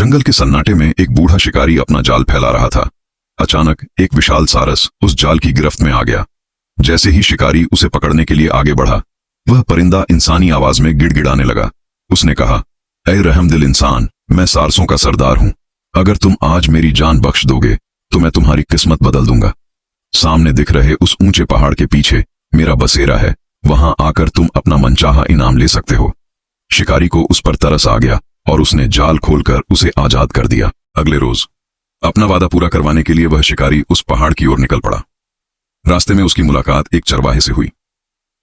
जंगल के सन्नाटे में एक बूढ़ा शिकारी अपना जाल फैला रहा था। अचानक एक विशाल सारस उस जाल की गिरफ्त में आ गया। जैसे ही शिकारी उसे पकड़ने के लिए आगे बढ़ा, वह परिंदा इंसानी आवाज में गिड़गिड़ाने लगा। उसने कहा, ऐ रहमदिल इंसान, मैं सारसों का सरदार हूं। अगर तुम आज मेरी जान बख्श दोगे तो मैं तुम्हारी किस्मत बदल दूंगा। सामने दिख रहे उस ऊंचे पहाड़ के पीछे मेरा बसेरा है, वहां आकर तुम अपना मनचाहा इनाम ले सकते हो। शिकारी को उस पर तरस आ गया और उसने जाल खोलकर उसे आजाद कर दिया। अगले रोज अपना वादा पूरा करवाने के लिए वह शिकारी उस पहाड़ की ओर निकल पड़ा। रास्ते में उसकी मुलाकात एक चरवाहे से हुई।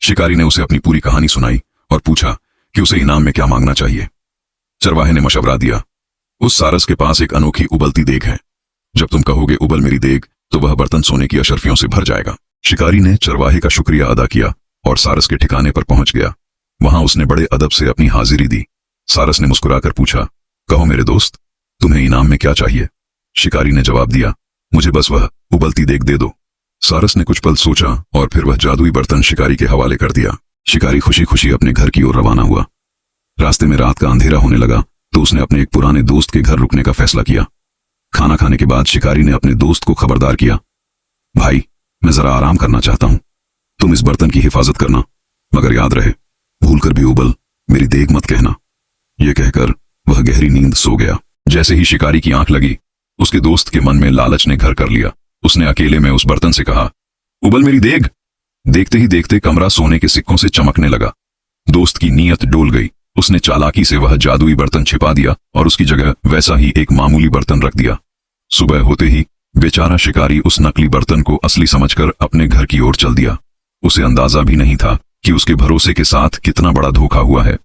शिकारी ने उसे अपनी पूरी कहानी सुनाई और पूछा कि उसे इनाम में क्या मांगना चाहिए। चरवाहे ने मशवरा दिया, उस सारस के पास एक अनोखी उबलती देग है। जब तुम कहोगे उबल मेरी देग, तो वह बर्तन सोने की अशर्फियों से भर जाएगा। शिकारी ने चरवाहे का शुक्रिया अदा किया और सारस के ठिकाने पर पहुंच गया। वहां उसने बड़े अदब से अपनी हाजिरी दी। सारस ने मुस्कुराकर पूछा, कहो मेरे दोस्त, तुम्हें इनाम में क्या चाहिए? शिकारी ने जवाब दिया, मुझे बस वह उबलती देग दे दो। सारस ने कुछ पल सोचा और फिर वह जादुई बर्तन शिकारी के हवाले कर दिया। शिकारी खुशी खुशी अपने घर की ओर रवाना हुआ। रास्ते में रात का अंधेरा होने लगा तो उसने अपने एक पुराने दोस्त के घर रुकने का फैसला किया। खाना खाने के बाद शिकारी ने अपने दोस्त को खबरदार किया, भाई, मैं जरा आराम करना चाहता हूं, तुम इस बर्तन की हिफाजत करना, मगर याद रहे, भूलकर भी उबल मेरी देग मत कहना। यह कहकर वह गहरी नींद सो गया। जैसे ही शिकारी की आंख लगी, उसके दोस्त के मन में लालच ने घर कर लिया। उसने अकेले में उस बर्तन से कहा, उबल मेरी देग। देखते ही देखते कमरा सोने के सिक्कों से चमकने लगा। दोस्त की नीयत डोल गई। उसने चालाकी से वह जादुई बर्तन छिपा दिया और उसकी जगह वैसा ही एक मामूली बर्तन रख दिया। सुबह होते ही बेचारा शिकारी उस नकली बर्तन को असली समझकर अपने घर की ओर चल दिया। उसे अंदाजा भी नहीं था कि उसके भरोसे के साथ कितना बड़ा धोखा हुआ है।